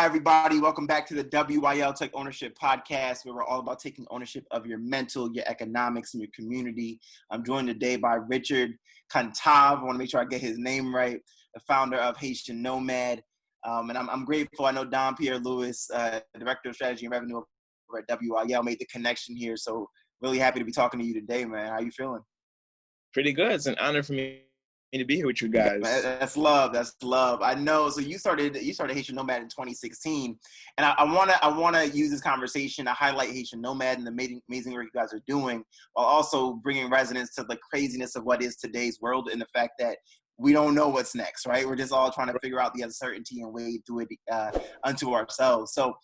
Hi, everybody. Welcome back to the WYL Take Ownership podcast, where we're all about taking ownership of your mental, your economics, and your community. I'm joined today by Richard Cantave. I want to make sure I get his name right, the founder of Haitian Nomad. And I'm grateful. I know Don Pierre Lewis, Director of Strategy and Revenue over at WYL, made the connection here. So really happy to be talking to you today, man. How you feeling? Pretty good. It's an honor for me to be here with you guys. That's love. That's love. I know. So you started Haitian Nomad in 2016, and I wanna use this conversation to highlight Haitian Nomad and the amazing work you guys are doing, while also bringing resonance to the craziness of what is today's world and the fact that we don't know what's next, right? We're just all trying to figure out the uncertainty and wade through it unto ourselves. So,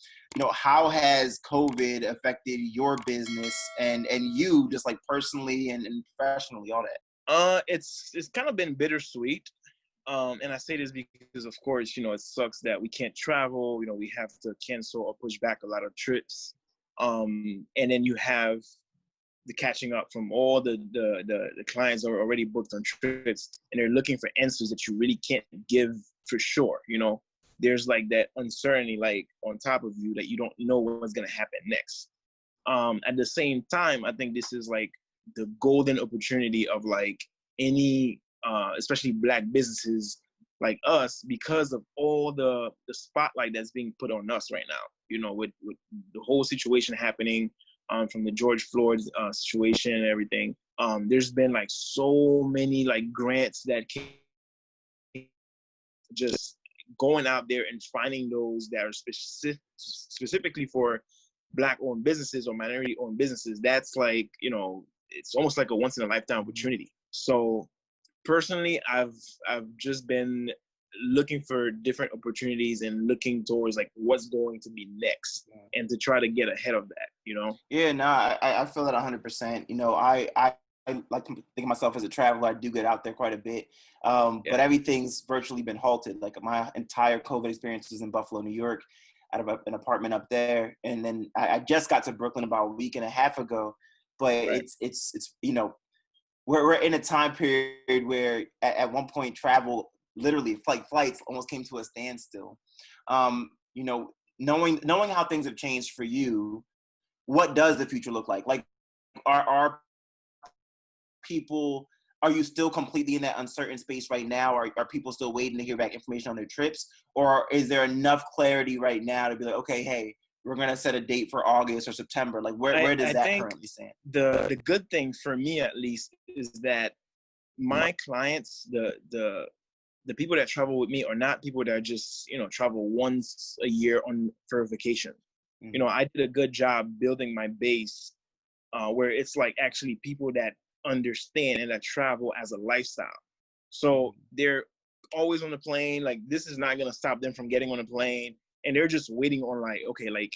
how has COVID affected your business and you just like personally and professionally, all that? It's kind of been bittersweet. And I say this because, of course, it sucks that we can't travel. We have to cancel or push back a lot of trips. And then you have the catching up from all the clients that are already booked on trips, and they're looking for answers that you really can't give for sure. There's like that uncertainty, like on top of you, that you don't know what's going to happen next. At the same time, I think this is like the golden opportunity of like any, especially Black businesses like us, because of all the spotlight that's being put on us right now, with the whole situation happening, from the George Floyd situation and everything. There's been like so many like grants that came, just going out there and finding those that are specifically for Black-owned businesses or minority-owned businesses. That's like, it's almost like a once-in-a-lifetime opportunity. So personally, I've just been looking for different opportunities and looking towards like what's going to be next, and to try to get ahead of that, Yeah, no, I feel that 100%. I like to think of myself as a traveler. I do get out there quite a bit, but everything's virtually been halted. Like my entire COVID experience was in Buffalo, New York, out of an apartment up there, and then I just got to Brooklyn about a week and a half ago. But Right. it's we're in a time period where at one point travel, literally flights almost came to a standstill. Knowing how things have changed for you, what does the future look like? Like, are people, are you still completely in that uncertain space right now? Are people still waiting to hear back information on their trips? Or is there enough clarity right now to be like, okay, hey, we're going to set a date for August or September? Like, where does that currently stand? The good thing for me, at least, is that my clients, the people that travel with me, are not people that just, travel once a year for vacation. Mm-hmm. I did a good job building my base, where it's like actually people that understand and that travel as a lifestyle. So they're always on the plane. Like, this is not going to stop them from getting on a plane. And they're just waiting on like, okay, like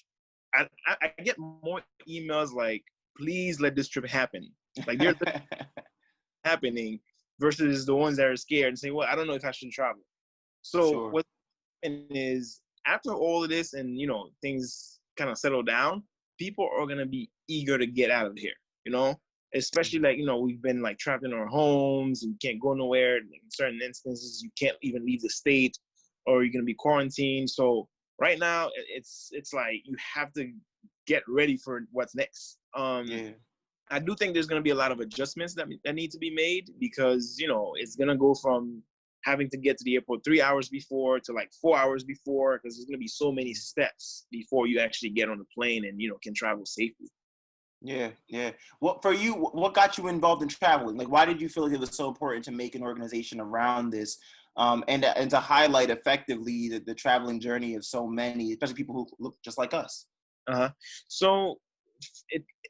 I get more emails like, please let this trip happen. Like, they're happening, versus the ones that are scared and say, well, I don't know if I should travel. So Sure. What is, after all of this and, things kind of settle down, people are going to be eager to get out of here, especially like, we've been like trapped in our homes and can't go nowhere. In certain instances, you can't even leave the state, or you're going to be quarantined. So right now it's like you have to get ready for what's next. I do think there's going to be a lot of adjustments that need to be made, because, it's going to go from having to get to the airport 3 hours before to like 4 hours before, because there's going to be so many steps before you actually get on the plane and, can travel safely. Yeah. What for you? What got you involved in traveling? Like, why did you feel like it was so important to make an organization around this, and to highlight effectively the traveling journey of so many, especially people who look just like us? So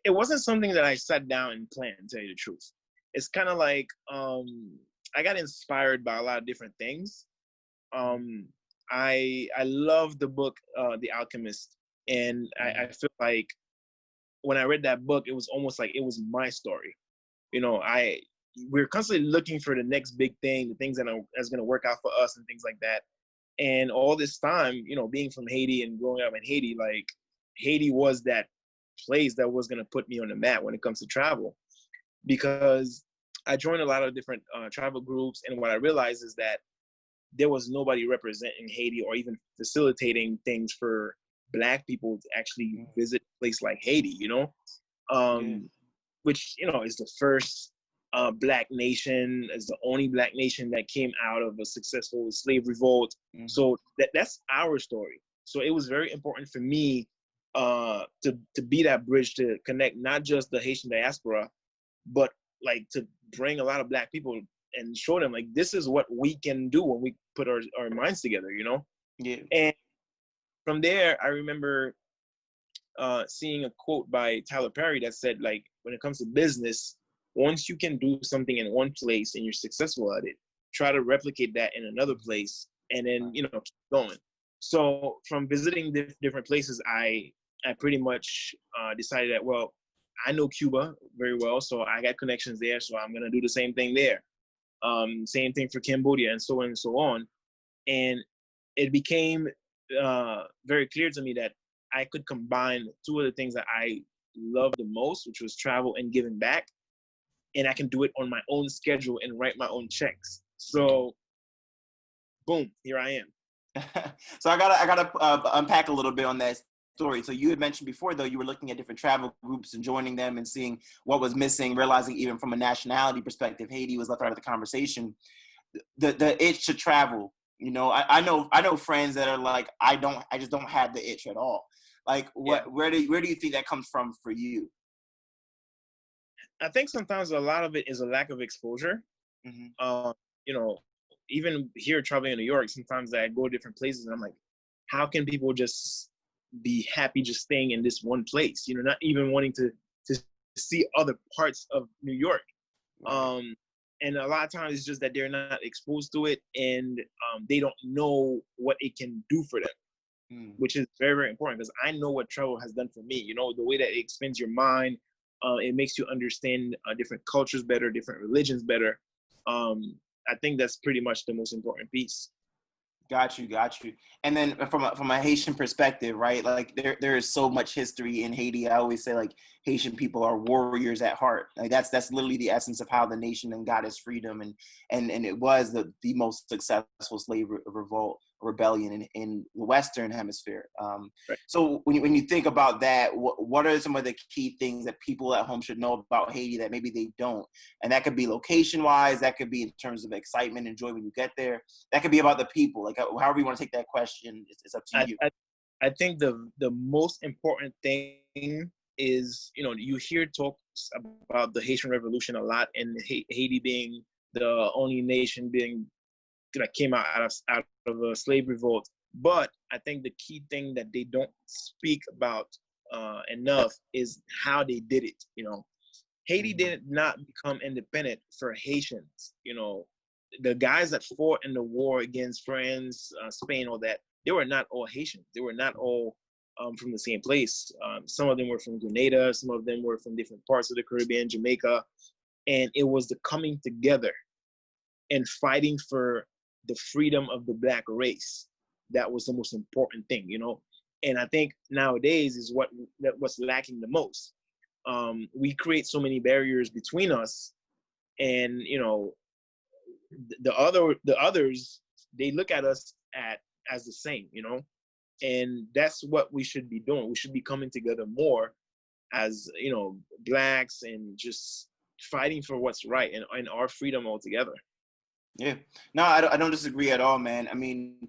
it wasn't something that I sat down and planned, to tell you the truth. It's kind of like, I got inspired by a lot of different things. I love the book, The Alchemist, and I feel like when I read that book, it was almost like it was my story. We're constantly looking for the next big thing, the things that's going to work out for us and things like that. And all this time, being from Haiti and growing up in Haiti, like Haiti was that place that was going to put me on the map when it comes to travel, because I joined a lot of different travel groups. And what I realized is that there was nobody representing Haiti or even facilitating things for Black people to actually visit a place like Haiti, you know, which, you know, is the first Black nation, is the only Black nation that came out of a successful slave revolt. So that's our story. So it was very important for me to be that bridge to connect not just the Haitian diaspora, but like to bring a lot of Black people and show them like this is what we can do when we put our minds together, you know? Yeah. And from there, I remember seeing a quote by Tyler Perry that said, like, when it comes to business, once you can do something in one place and you're successful at it, try to replicate that in another place and then, you know, keep going. So from visiting different places, I pretty much decided that, well, I know Cuba very well, so I got connections there, so I'm going to do the same thing there. Same thing for Cambodia and so on and so on. And it became very clear to me that I could combine two of the things that I love the most, which was travel and giving back. And I can do it on my own schedule and write my own checks. So, boom, here I am. So I gotta unpack a little bit on that story. So you had mentioned before, though, you were looking at different travel groups and joining them and seeing what was missing, realizing even from a nationality perspective, Haiti was left out of the conversation. The itch to travel, you know, I know friends that are like, I just don't have the itch at all. Like, where do you think that comes from for you? I think sometimes a lot of it is a lack of exposure. You know, even here traveling in New York, sometimes I go to different places and I'm like, how can people just be happy just staying in this one place? You know, not even wanting to see other parts of New York. And a lot of times it's just that they're not exposed to it and they don't know what it can do for them, which is very, very important because I know what travel has done for me. You know, the way that it expands your mind, it makes you understand different cultures better, different religions better. I think that's pretty much the most important piece. Got you. And then from a Haitian perspective, right? Like there is so much history in Haiti. I always say like Haitian people are warriors at heart. Like that's literally the essence of how the nation then got its freedom, and it was the most successful slave rebellion in the Western Hemisphere. Right. So when you think about that, what are some of the key things that people at home should know about Haiti that maybe they don't? And that could be location wise, that could be in terms of excitement and joy when you get there. That could be about the people, like however you want to take that question. It's up to you. I think the most important thing is, you know, you hear talks about the Haitian Revolution a lot, and Haiti being the only nation that came out of a slave revolt. But I think the key thing that they don't speak about enough is how they did it. You know, Haiti did not become independent for Haitians. You know, the guys that fought in the war against France, Spain, all that, they were not all Haitians. They were not all from the same place. Some of them were from Grenada. Some of them were from different parts of the Caribbean, Jamaica. And it was the coming together and fighting for the freedom of the Black race that was the most important thing, you know. And I think nowadays is what's lacking the most. We create so many barriers between us, and you know, the others, they look at us as the same, you know. And that's what we should be doing. We should be coming together more as, you know, Blacks and just fighting for what's right and our freedom altogether. Yeah, no, I don't disagree at all, man. I mean,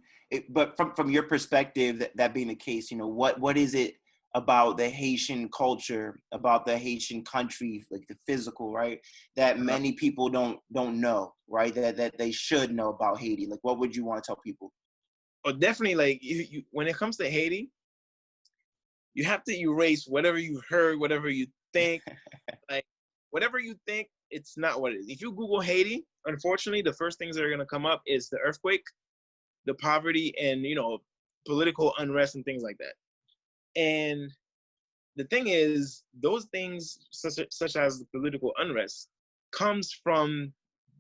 but from your perspective, that being the case, you know, what is it about the Haitian culture, about the Haitian country, like the physical, right, that many people don't know, right, that they should know about Haiti? Like, what would you want to tell people? Oh, definitely, like, you when it comes to Haiti, you have to erase whatever you heard, whatever you think. Like, whatever you think, it's not what it is. If you Google Haiti, unfortunately, the first things that are going to come up is the earthquake, the poverty, and, you know, political unrest and things like that. And the thing is, those things, such as the political unrest, comes from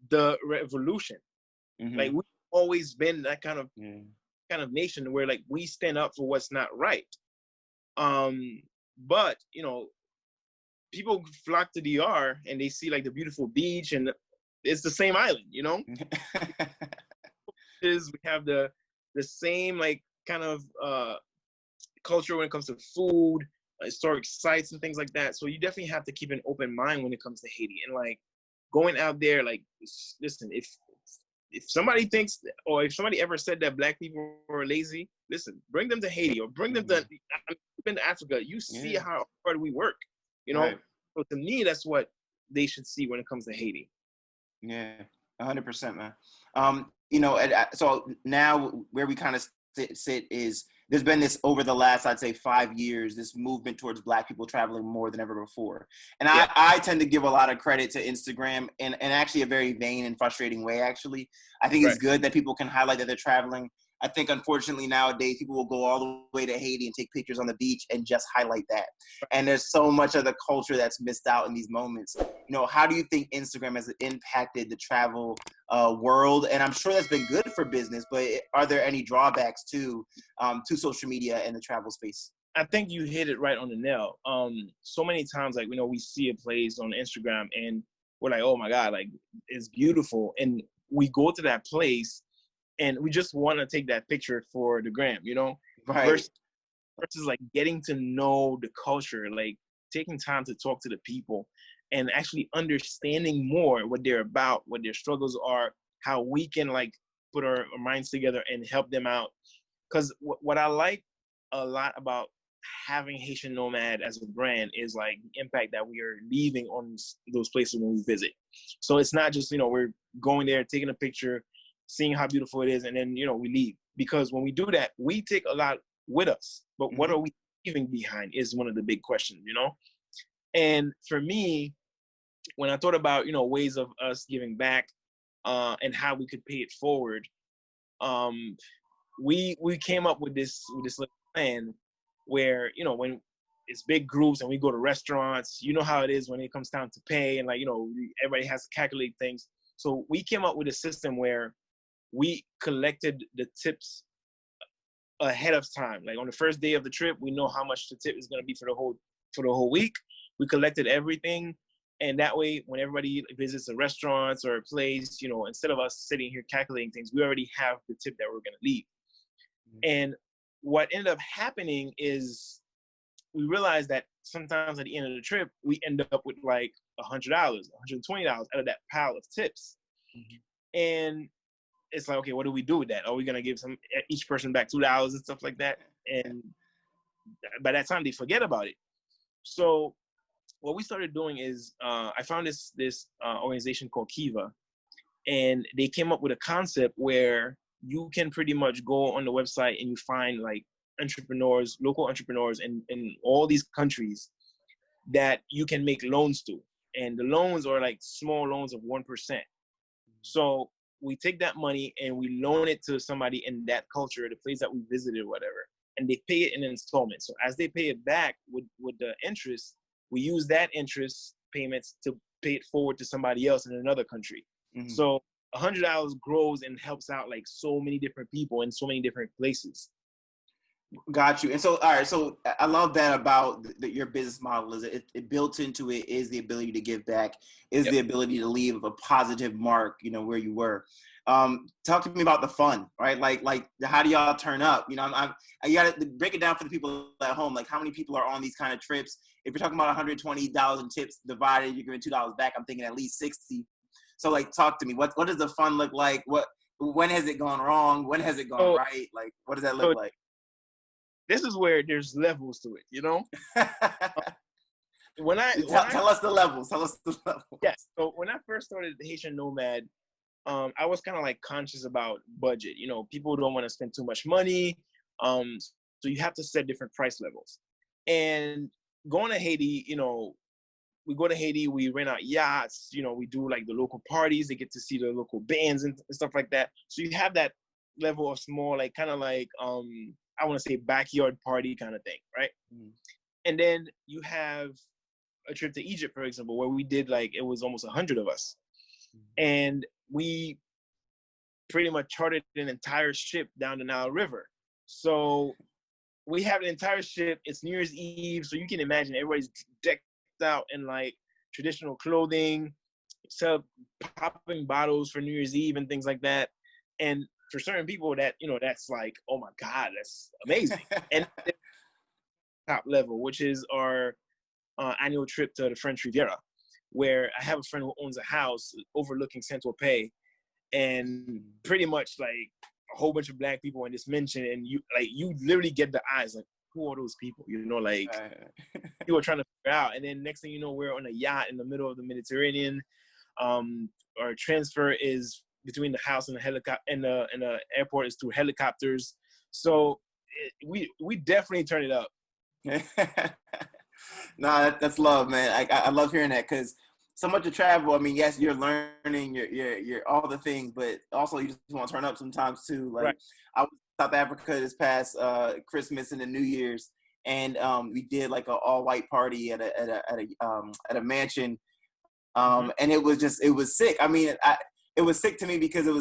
the revolution. Like, we've always been that kind of nation where, like, we stand up for what's not right. But, you know, people flock to DR and they see like the beautiful beach and it's the same island, you know? we have the same like kind of culture when it comes to food, historic sites and things like that. So you definitely have to keep an open mind when it comes to Haiti. And like going out there, like, listen, if somebody thinks, or if somebody ever said that black people are lazy, listen, bring them to Haiti or bring them to, I've been to Africa. You see how hard we work, you know? Right. So to me, that's what they should see when it comes to Haiti. Yeah, 100%, man. You know, so now where we kind of sit is there's been this over the last, I'd say 5 years, this movement towards black people traveling more than ever before. And I tend to give a lot of credit to Instagram in actually a very vain and frustrating way, actually. I think it's good that people can highlight that they're traveling. I think, unfortunately, nowadays, people will go all the way to Haiti and take pictures on the beach and just highlight that. And there's so much of the culture that's missed out in these moments. You know, how do you think Instagram has impacted the travel world? And I'm sure that's been good for business, but are there any drawbacks to social media and the travel space? I think you hit it right on the nail. So many times, like, you know, we see a place on Instagram and we're like, oh my God, like, it's beautiful. And we go to that place and we just want to take that picture for the gram, you know, versus like getting to know the culture, like taking time to talk to the people and actually understanding more what they're about, what their struggles are, how we can like put our minds together and help them out. Because what I like a lot about having Haitian Nomad as a brand is like the impact that we are leaving on those places when we visit. So it's not just, you know, we're going there, taking a picture, seeing how beautiful it is, and then, you know, we leave. Because when we do that, we take a lot with us. But what are we leaving behind is one of the big questions, you know? And for me, when I thought about, you know, ways of us giving back and how we could pay it forward, we came up with this little plan where, you know, when it's big groups and we go to restaurants, you know how it is when it comes time to pay and like, you know, everybody has to calculate things. So we came up with a system where we collected the tips ahead of time. Like on the first day of the trip, we know how much the tip is going to be for the whole week. We collected everything. And that way, when everybody visits the restaurants or a place, you know, instead of us sitting here calculating things, we already have the tip that we're going to leave. And what ended up happening is we realized that sometimes at the end of the trip, we end up with like $100, $120 out of that pile of tips. And it's like, okay, what do we do with that? Are we going to give each person back $2 and stuff like that? And by that time, they forget about it. So what we started doing is I found this organization called Kiva, and they came up with a concept where you can pretty much go on the website and you find like entrepreneurs, local entrepreneurs in all these countries that you can make loans to. And the loans are like small loans of 1%. So we take that money and we loan it to somebody in that culture, the place that we visited or whatever, and they pay it in installments. So as they pay it back with the interest, we use that interest payments to pay it forward to somebody else in another country. So $100 grows and helps out like so many different people in so many different places. Got you. And so, all right. So I love that about your business model is it built into it is the ability to give back, is the ability to leave a positive mark, you know, where you were. Talk to me about the fun, right? Like how do y'all turn up? You know, you got to break it down for the people at home. Like how many people are on these kind of trips? If you're talking about $120 in tips divided, you're giving $2 back. I'm thinking at least 60. So like, talk to me. What does the fun look like? When has it gone wrong? When has it gone right? Like, what does that look like? This is where there's levels to it, you know? Tell us the levels. Tell us the levels. Yeah. So when I first started Haitian Nomad, I was kind of like conscious about budget. You know, people don't want to spend too much money. So you have to set different price levels. And going to Haiti, you know, we go to Haiti, we rent out yachts, you know, we do like the local parties, they get to see the local bands and stuff like that. So you have that level of small, like kind of like, I want to say backyard party kind of thing, right? And then you have a trip to Egypt, for example, where we did like, it was almost 100 of us. And we pretty much chartered an entire ship down the Nile River. So we have an entire ship, it's New Year's Eve, so you can imagine everybody's decked out in like traditional clothing, sell popping bottles for New Year's Eve and things like that. And for certain people that, that's like, oh my God, that's amazing. And top level, which is our annual trip to the French Riviera, where I have a friend who owns a house overlooking Saint-Tropez, and pretty much like a whole bunch of Black people in this mansion, and you literally get the eyes like, who are those people? Like you were trying to figure out. And then next thing you know, we're on a yacht in the middle of the Mediterranean. Our transfer is between the house and the helicopter, and the airport is through helicopters. So we definitely turn it up. No, that's love, man. I love hearing that, because so much of travel, I mean, yes, you're learning, you're all the things, but also you just want to turn up sometimes too. Like, right. I was in South Africa this past Christmas and the New Year's, and we did like an all-white party at a mansion, and it was sick. I mean, it was sick to me because it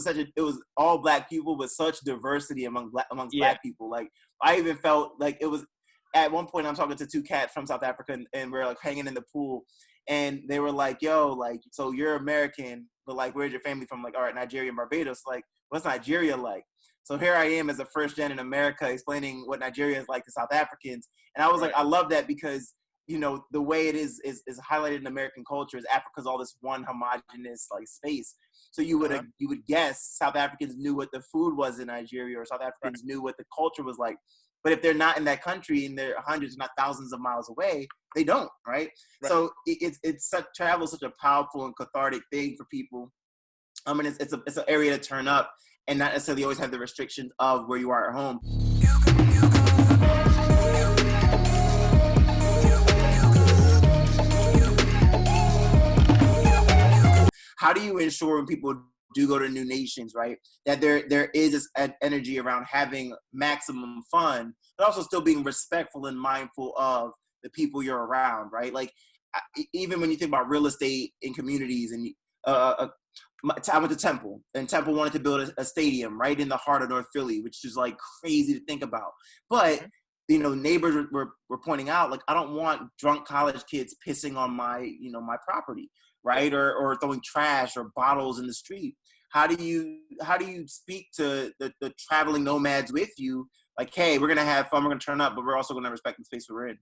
was all Black people with such diversity amongst Black people. Like, I even felt like it was. At one point, I'm talking to two cats from South Africa, and we're like hanging in the pool, and they were like, "Yo, like, so you're American, but like, where's your family from?" Like, all right, Nigeria and Barbados. Like, what's Nigeria like? So here I am as a first gen in America explaining what Nigeria is like to South Africans, and I was like, I love that, because the way it is highlighted in American culture is Africa's all this one homogenous like space. So you would guess South Africans knew what the food was in Nigeria, or South Africans knew what the culture was like. But if they're not in that country and they're hundreds, not thousands of miles away, they don't, right? So travel is such a powerful and cathartic thing for people. I mean, it's an area to turn up and not necessarily always have the restrictions of where you are at home. How do you ensure when people do go to new nations, right, that there is this energy around having maximum fun, but also still being respectful and mindful of the people you're around, right? Like, even when you think about real estate in communities, and I went to Temple, and Temple wanted to build a stadium right in the heart of North Philly, which is like crazy to think about. But neighbors were pointing out, like, I don't want drunk college kids pissing on my property, right? Or throwing trash or bottles in the street. How do you speak to the traveling nomads with you? Like, hey, we're gonna have fun, we're gonna turn up, but we're also gonna respect the space we're in.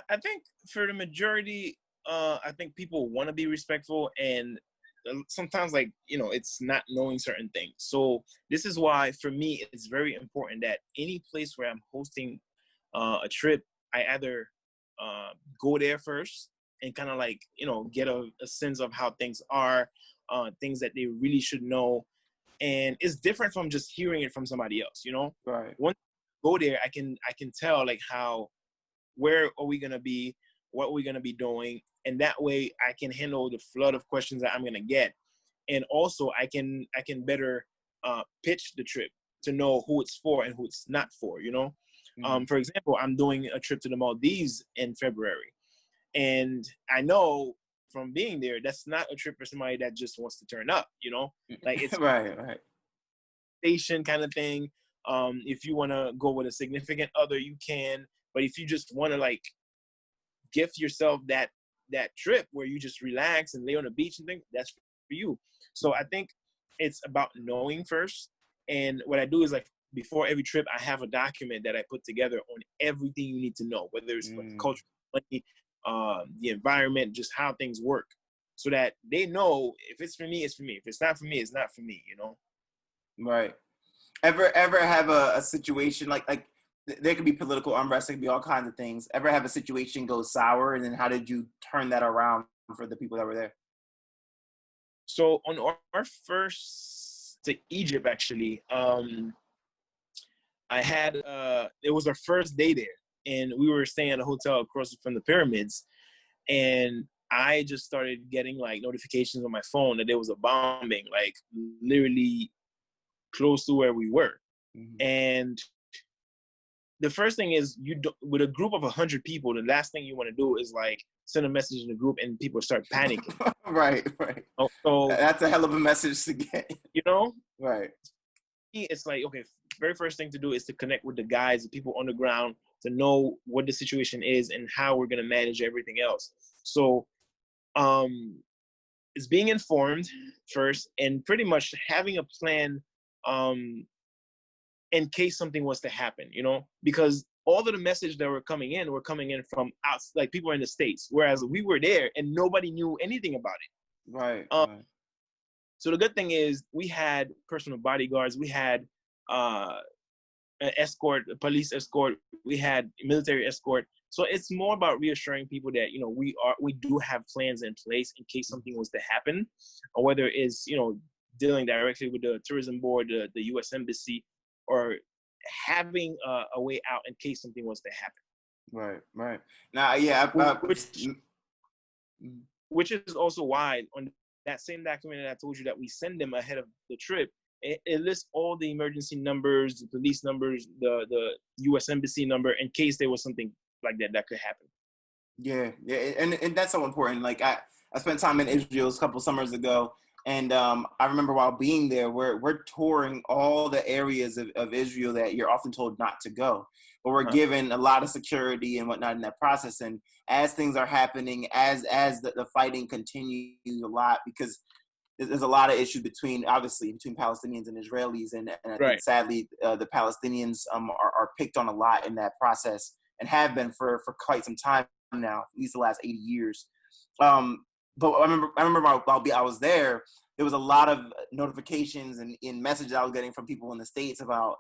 I think for the majority, I think people want to be respectful, and sometimes, like, it's not knowing certain things. So this is why, for me, it's very important that any place where I'm hosting a trip, I either go there first and kind of like, get a sense of how things are, things that they really should know. And it's different from just hearing it from somebody else, Right. Once I go there, I can tell like where are we going to be, what we're going to be doing. And that way I can handle the flood of questions that I'm going to get. And also I can better pitch the trip to know who it's for and who it's not for, For example, I'm doing a trip to the Maldives in February. And I know from being there, that's not a trip for somebody that just wants to turn up, Like, it's right. Station kind of thing. If you want to go with a significant other, you can. But if you just want to like gift yourself that trip where you just relax and lay on the beach and things, that's for you. So I think it's about knowing first. And what I do is, like, before every trip, I have a document that I put together on everything you need to know, whether it's culture, money, the environment, just how things work, so that they know if it's for me, it's for me. If it's not for me, it's not for me, Right. Ever have a situation like there could be political unrest, there could be all kinds of things. Ever have a situation go sour, and then how did you turn that around for the people that were there? So on our first to Egypt, actually, I had it was our first day there, and we were staying at a hotel across from the pyramids, and I just started getting like notifications on my phone that there was a bombing, like literally close to where we were. And the first thing is, with a group of 100 people, the last thing you want to do is like send a message in the group and people start panicking. Right. So that's a hell of a message to get. Right. It's like, okay, very first thing to do is to connect with the guys, the people on the ground, to know what the situation is and how we're gonna manage everything else. So it's being informed first, and pretty much having a plan in case something was to happen, because all of the message that were coming in from out, like people in the States, whereas we were there and nobody knew anything about it. Right. So the good thing is we had personal bodyguards, we had an escort, a police escort, we had military escort. So it's more about reassuring people that we do have plans in place in case something was to happen, or whether it's dealing directly with the tourism board, the U.S. embassy, or having a way out in case something was to happen. Right. Now, yeah, which is also why on that same document that I told you that we send them ahead of the trip, it lists all the emergency numbers, the police numbers, the U.S. embassy number in case there was something like that could happen. Yeah, and that's so important. Like I spent time in Israel a couple summers ago, and I remember while being there, we're touring all the areas of Israel that you're often told not to go, but we're given a lot of security and whatnot in that process. And as things are happening, as the fighting continues a lot, because there's a lot of issues between Palestinians and Israelis, and I think sadly the Palestinians are picked on a lot in that process, and have been for quite some time now, at least the last 80 years. But I remember while I was there was a lot of notifications and messages I was getting from people in the States about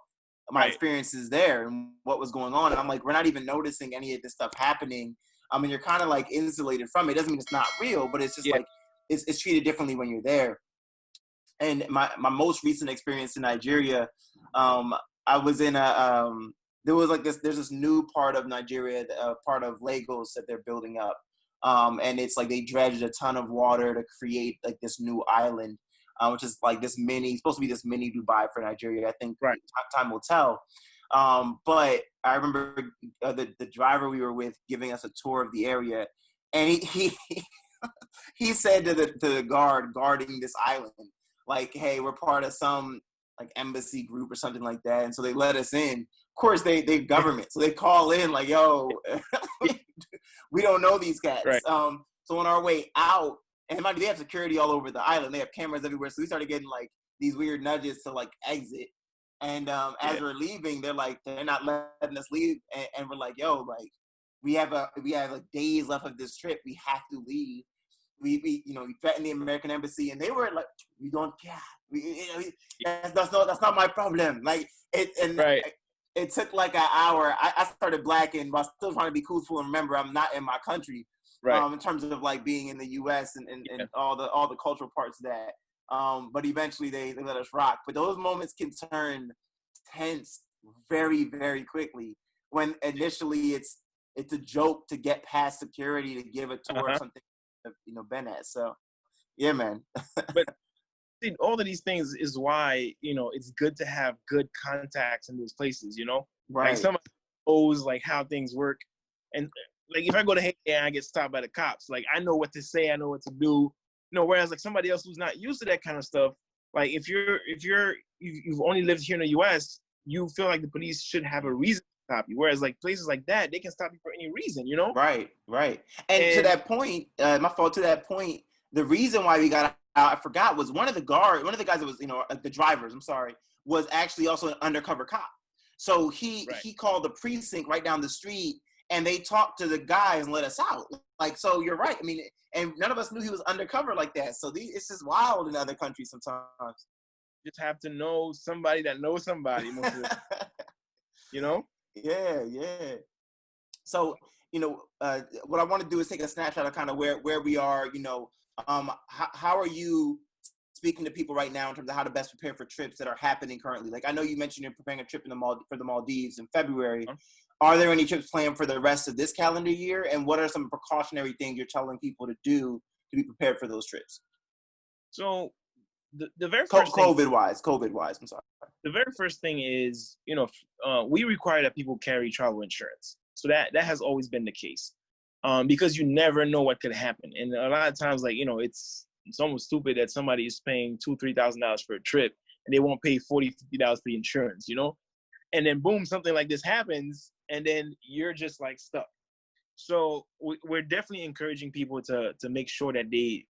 my experiences there and what was going on. And I'm like, we're not even noticing any of this stuff happening. I mean, you're kind of like insulated from it. It doesn't mean it's not real, but it's just like, it's treated differently when you're there. And my most recent experience in Nigeria, I was in there's this new part of Nigeria, part of Lagos that they're building up. And it's like they dredged a ton of water to create like this new island, which is like supposed to be this mini Dubai for Nigeria. I think time will tell. But I remember the driver we were with giving us a tour of the area, and he said to the guard guarding this island, like, hey, we're part of some like embassy group or something like that. And so they let us in. Of course, they government. So they call in like, yo, we don't know these cats. Right. So on our way out, and mind you, they have security all over the island. They have cameras everywhere. So we started getting like these weird nudges to like exit. And as we're leaving, they're not letting us leave. And we're like, yo, like we have like days left of this trip. We have to leave. We threatened the American embassy, and they were like, "We don't care. That's not my problem." Like it took like an hour. I started blacking while still trying to be cool and remember I'm not in my country. In terms of like being in the U.S. and all the cultural parts of that. But eventually they let us rock. But those moments can turn tense very, very quickly. When initially it's a joke to get past security to give a tour or something. Been at. So yeah, man. But see, all of these things is why it's good to have good contacts in those places. Like somebody knows like how things work, and like if I go to Haiti and I get stopped by the cops, like I know what to say, I know what to do. Whereas like somebody else who's not used to that kind of stuff, like if you've only lived here in the U.S., you feel like the police should have a reason to stop you. Whereas like places like that, they can stop you for any reason, Right. And to that point, the reason why we got out, I forgot, was one of the guys that was, the drivers, I'm sorry, was actually also an undercover cop. So he called the precinct right down the street, and they talked to the guys and let us out. Like, so you're right. I mean, and none of us knew he was undercover like that. So it's just wild in other countries sometimes. You just have to know somebody that knows somebody. Yeah. So, what I want to do is take a snapshot of kind of where we are, how are you speaking to people right now in terms of how to best prepare for trips that are happening currently? Like, I know you mentioned you're preparing a trip for the Maldives in February. Are there any trips planned for the rest of this calendar year? And what are some precautionary things you're telling people to do to be prepared for those trips? So the very first COVID wise, I'm sorry. The very first thing is, we require that people carry travel insurance. So that has always been the case, because you never know what could happen. And a lot of times, like, it's almost stupid that somebody is paying $2,000-$3,000 for a trip and they won't pay $40-$50 for the insurance, and then boom, something like this happens and then you're just like stuck. So we're definitely encouraging people to make sure that they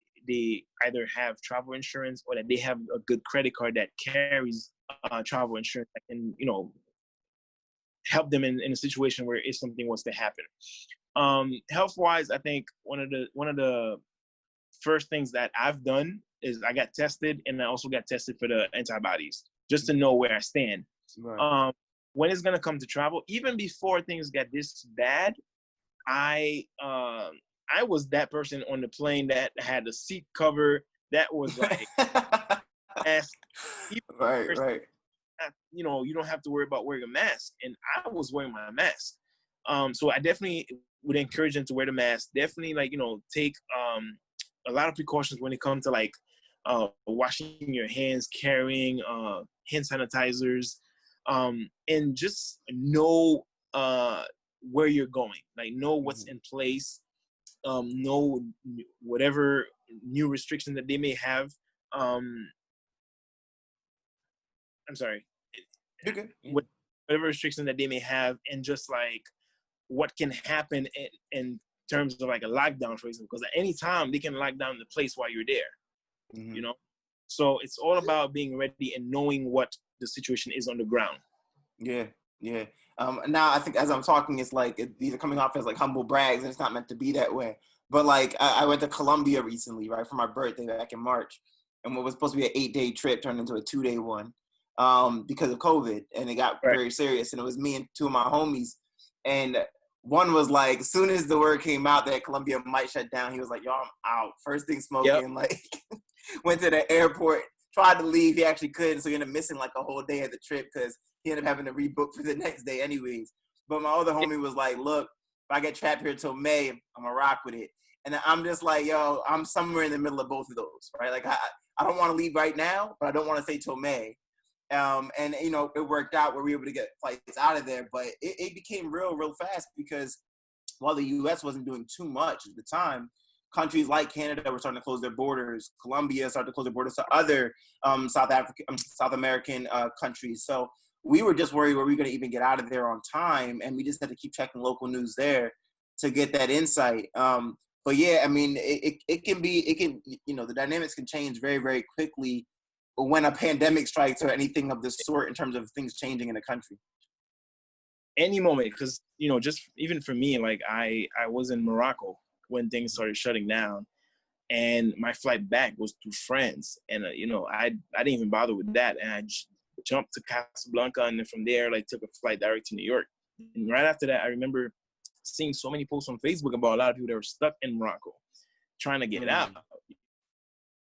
either have travel insurance or that they have a good credit card that carries travel insurance that can, help them in a situation where if something was to happen. Health wise, I think one of the first things that I've done is I got tested, and I also got tested for the antibodies just to know where I stand. Right. When it's gonna come to travel, even before things got this bad, I was that person on the plane that had the seat cover that was like, as right. you don't have to worry about wearing a mask, and I was wearing my mask. So I definitely would encourage them to wear the mask. Definitely, take a lot of precautions when it comes to washing your hands, carrying hand sanitizers, and just know where you're going. Like, know what's in place. Know whatever new restriction that they may have. I'm sorry. Okay. Whatever restriction that they may have, and just what can happen in terms of a lockdown, for example, because at any time they can lock down the place while you're there. So it's all about being ready and knowing what the situation is on the ground. Yeah. Now I think as I'm talking, it's these are coming off as humble brags, and it's not meant to be that way. But I went to Colombia recently, right, for my birthday back in March, and what was supposed to be an 8-day trip turned into a 2-day one because of COVID, and it got very serious. And it was me and two of my homies, and one was as soon as the word came out that Colombia might shut down, he was like, "Yo, I'm out." First thing smoking, went to the airport, tried to leave. He actually couldn't, so he ended up missing a whole day of the trip because he ended up having to rebook for the next day anyways. But my other homie was like, "Look, if I get trapped here till May, I'm gonna rock with it." And I'm just like, yo, I'm somewhere in the middle of both of those, right? I don't want to leave right now, but I don't want to stay till May. And it worked out where we were able to get flights out of there, but it became real fast because while the U.S. wasn't doing too much at the time, countries like Canada were starting to close their borders. Colombia started to close their borders to other South American countries. So we were just worried, were we going to even get out of there on time? And we just had to keep checking local news there to get that insight. But yeah, I mean, the dynamics can change very, very quickly when a pandemic strikes or anything of this sort in terms of things changing in a country. Any moment, because, just even for me, I was in Morocco when things started shutting down, and my flight back was through France. And, I didn't even bother with that. And I jumped to Casablanca, and then from there, took a flight direct to New York. And right after that, I remember seeing so many posts on Facebook about a lot of people that were stuck in Morocco trying to get out.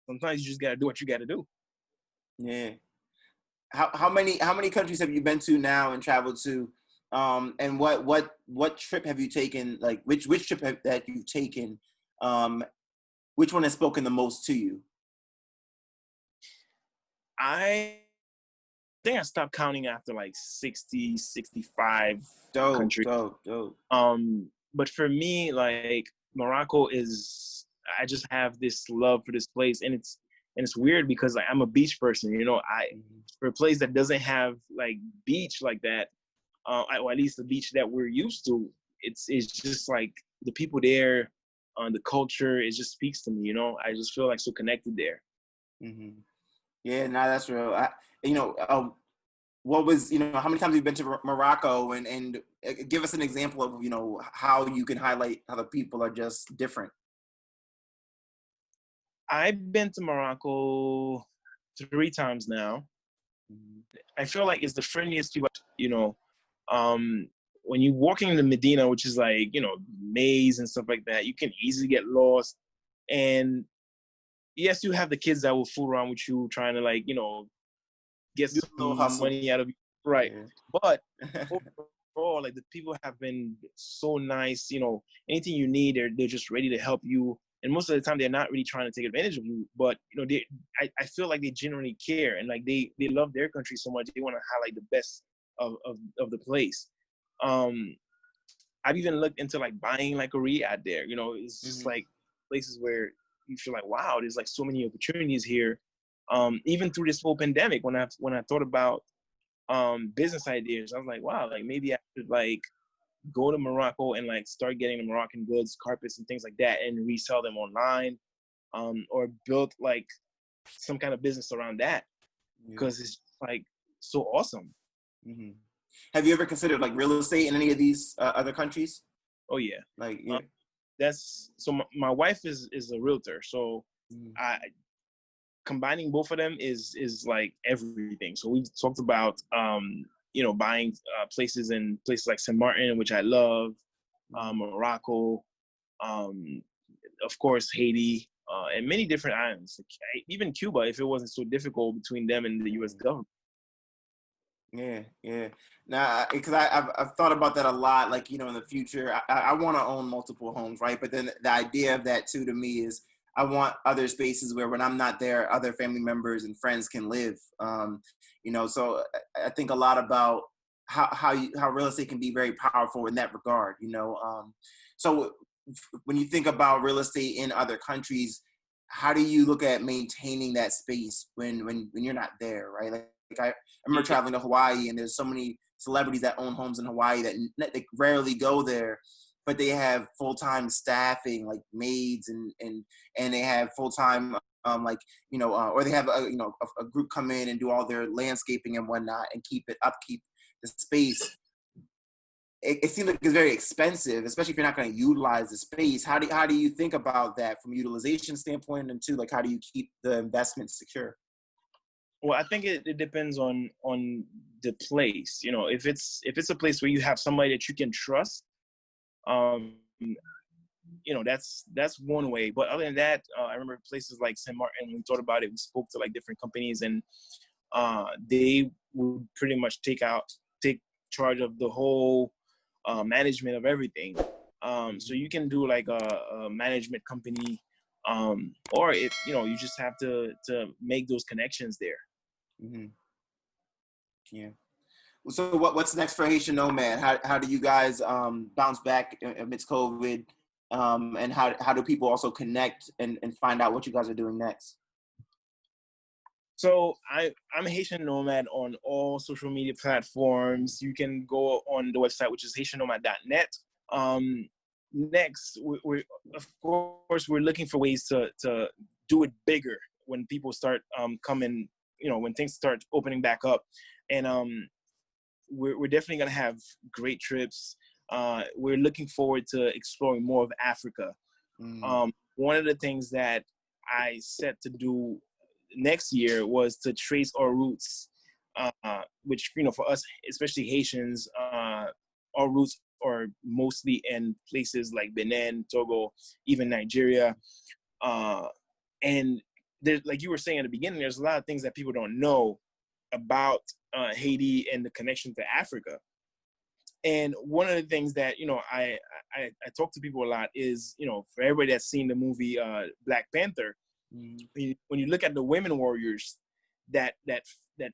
Sometimes you just got to do what you got to do. Yeah. How many countries have you been to now and traveled to? And what trip have you taken? Which trip that you've taken? Which one has spoken the most to you? I think I stopped counting after 60, 65 countries. Dope. But for me, Morocco is, I just have this love for this place, and it's weird because I'm a beach person. For a place that doesn't have beach like that, or at least the beach that we're used to, it's just the people there, the culture, it just speaks to me. I just feel so connected there. Mm-hmm. Yeah, no, that's real. What was, how many times have you been to Morocco, and give us an example of, how you can highlight how the people are just different. I've been to Morocco 3 times now. I feel it's the friendliest people, when you're walking in the Medina, which is maze and stuff like that, you can easily get lost. And yes, you have the kids that will fool around with you, trying to get some money out of you. Right. Yeah. But overall, the people have been so nice. Anything you need, they're just ready to help you. And most of the time, they're not really trying to take advantage of you. But I feel they genuinely care, and they love their country so much. They want to highlight the best of the place. I've even looked into buying a Riyadh there. It's just places where you feel wow, there's so many opportunities here. Even through this whole pandemic, when I thought about business ideas, I was wow, maybe I should go to Morocco and start getting the Moroccan goods, carpets and things like that, and resell them online, or build some kind of business around that. Because it's so awesome. Mm-hmm. Have you ever considered like real estate in any of these other countries? Oh yeah. Like, yeah. That's so. My wife is a realtor, so I combining both of them is like everything. So we've talked about buying places in places like Saint Martin, which I love, Morocco, of course Haiti, and many different islands, even Cuba, if it wasn't so difficult between them and the U.S. government. Yeah, yeah. Now, because I've thought about that a lot. Like, in the future, I want to own multiple homes, right? But then the idea of that too, to me, is I want other spaces where when I'm not there, other family members and friends can live. So I think a lot about how real estate can be very powerful in that regard. So when you think about real estate in other countries, how do you look at maintaining that space when you're not there, right? Like I remember traveling to Hawaii, and there's so many celebrities that own homes in Hawaii that they rarely go there, but they have full-time staffing, like maids, and they have full-time, or they have a group come in and do all their landscaping and whatnot and keep the space. It seems like it's very expensive, especially if you're not going to utilize the space. How do you think about that from a utilization standpoint, and too, like, how do you keep the investment secure? Well, I think it depends on the place. If it's a place where you have somebody that you can trust, that's one way. But other than that, I remember places like Saint Martin. We thought about it. We spoke to like different companies, and they would pretty much take charge of the whole management of everything. So you can do like a management company, or if you just have to make those connections there. Mm-hmm. Yeah. So what's next for Haitian Nomad? How do you guys bounce back amidst COVID? And how do people also connect and find out what you guys are doing next? So I'm a Haitian Nomad on all social media platforms. You can go on the website, which is haitiannomad.net. Next, we're of course we're looking for ways to do it bigger when people start coming. When things start opening back up, and we're definitely gonna have great trips. We're looking forward to exploring more of Africa. One of the things that I set to do next year was to trace our roots, which for us, especially Haitians, our roots are mostly in places like Benin, Togo, even Nigeria, and there's, like you were saying at the beginning, there's a lot of things that people don't know about Haiti and the connection to Africa. And one of the things that I talk to people a lot is for everybody that's seen the movie Black Panther, when you look at the women warriors that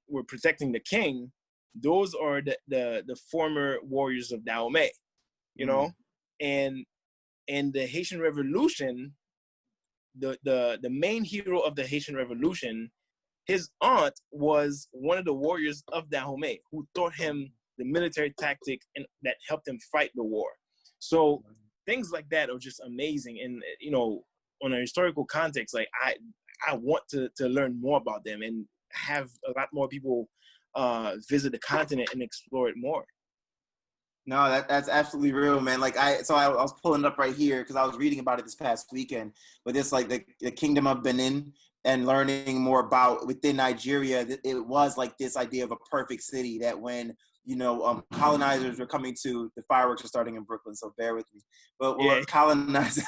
were protecting the king, those are the former warriors of Dahomey, and the Haitian Revolution, the main hero of the Haitian Revolution, his aunt was one of the warriors of Dahomey who taught him the military tactic and that helped him fight the war. So things like that are just amazing. And on a historical context, like I want to learn more about them and have a lot more people visit the continent and explore it more. No, that's absolutely real, man. Like I was pulling it up right here because I was reading about it this past weekend. But it's like the Kingdom of Benin, and learning more about within Nigeria, it was like this idea of a perfect city that when colonizers were coming to, the fireworks are starting in Brooklyn, so bear with me. But Yeah. what colonizers,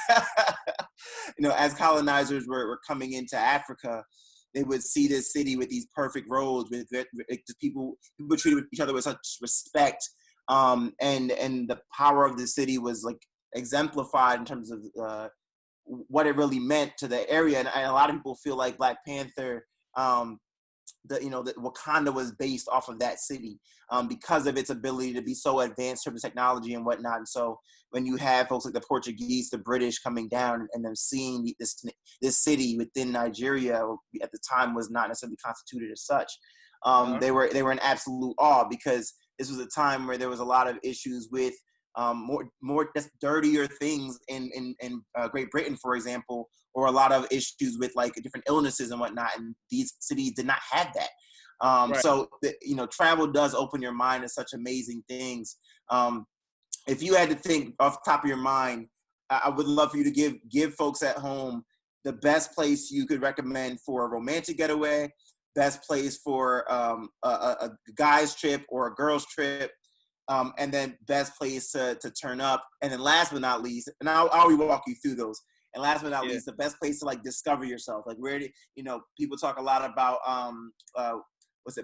as colonizers were coming into Africa, they would see this city with these perfect roads, with people treated each other with such respect. And the power of the city was like exemplified in terms of what it really meant to the area. And a lot of people feel like Black Panther, that Wakanda was based off of that city because of its ability to be so advanced in terms of technology and whatnot. And so when you have folks like the Portuguese, the British coming down and them seeing this city within Nigeria at the time was not necessarily constituted as such, they were in absolute awe, because this was a time where there was a lot of issues with more just dirtier things in Great Britain, for example, or a lot of issues with like different illnesses and whatnot. And these cities did not have that. Right. So, travel does open your mind to such amazing things. If you had to think off the top of your mind, I would love for you to give folks at home the best place you could recommend for a romantic getaway, best place for a guy's trip or a girl's trip, and then best place to turn up. And then last but not least, and I'll walk you through those. And last but not least, the best place to like discover yourself. Like where do people talk a lot about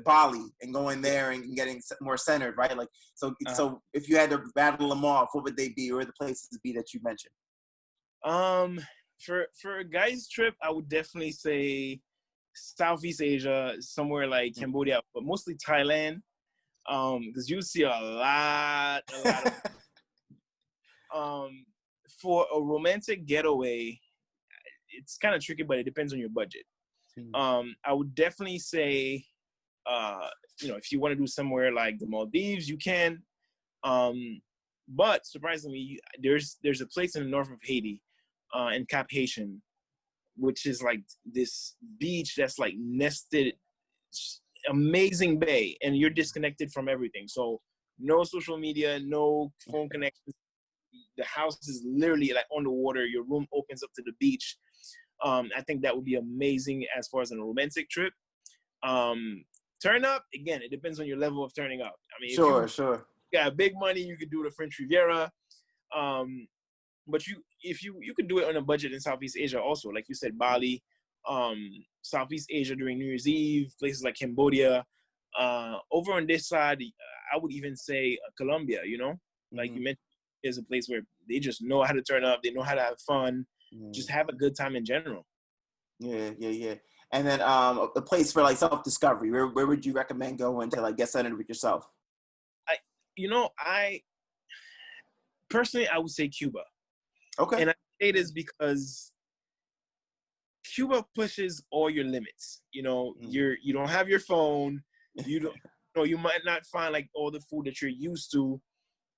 Bali and going there and getting more centered, right? Like so if you had to rattle them off, what would they be, or the places be that you mentioned? For a guy's trip, I would definitely say Southeast Asia, somewhere like Cambodia, but mostly Thailand. Because you see a lot of for a romantic getaway, it's kind of tricky, but it depends on your budget. I would definitely say, if you want to do somewhere like the Maldives, you can. But surprisingly, there's a place in the north of Haiti, in Cap Haitian, which is like this beach that's like nested, amazing bay, and you're disconnected from everything. So no social media, no phone connection. The house is literally like on the water. Your room opens up to the beach. I think that would be amazing as far as a romantic trip. Turn up, again, it depends on your level of turning up. I mean, sure. You got big money, you could do the French Riviera. But if you could do it on a budget in Southeast Asia also, like you said, Bali, Southeast Asia during New Year's Eve, places like Cambodia. Over on this side, I would even say Colombia, like you mentioned, is a place where they just know how to turn up, they know how to have fun, just have a good time in general. Yeah. And then a place for like self-discovery, where would you recommend going to like get centered with yourself? I personally, I would say Cuba. Okay. And I say this because Cuba pushes all your limits. You don't have your phone. You might not find like all the food that you're used to.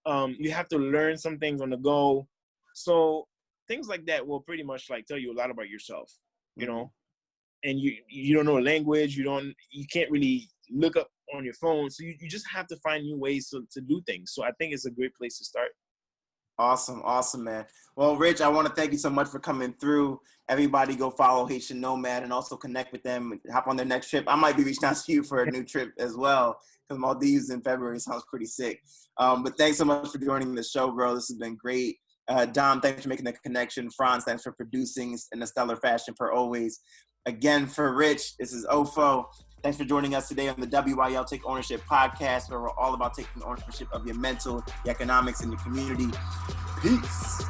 You have to learn some things on the go. So things like that will pretty much like tell you a lot about yourself, and you don't know language. You can't really look up on your phone. So you just have to find new ways to do things. So I think it's a great place to start. Awesome, man. Well, Rich, I want to thank you so much for coming through. Everybody go follow Haitian Nomad and also connect with them. Hop on their next trip. I might be reaching out to you for a new trip as well, because Maldives in February sounds pretty sick. But thanks so much for joining the show, bro. This has been great. Dom, thanks for making the connection. Franz, thanks for producing in a stellar fashion per always. Again, for Rich, this is Ofo. Thanks for joining us today on the WYL Take Ownership podcast, where we're all about taking ownership of your mental, your economics, and your community. Peace.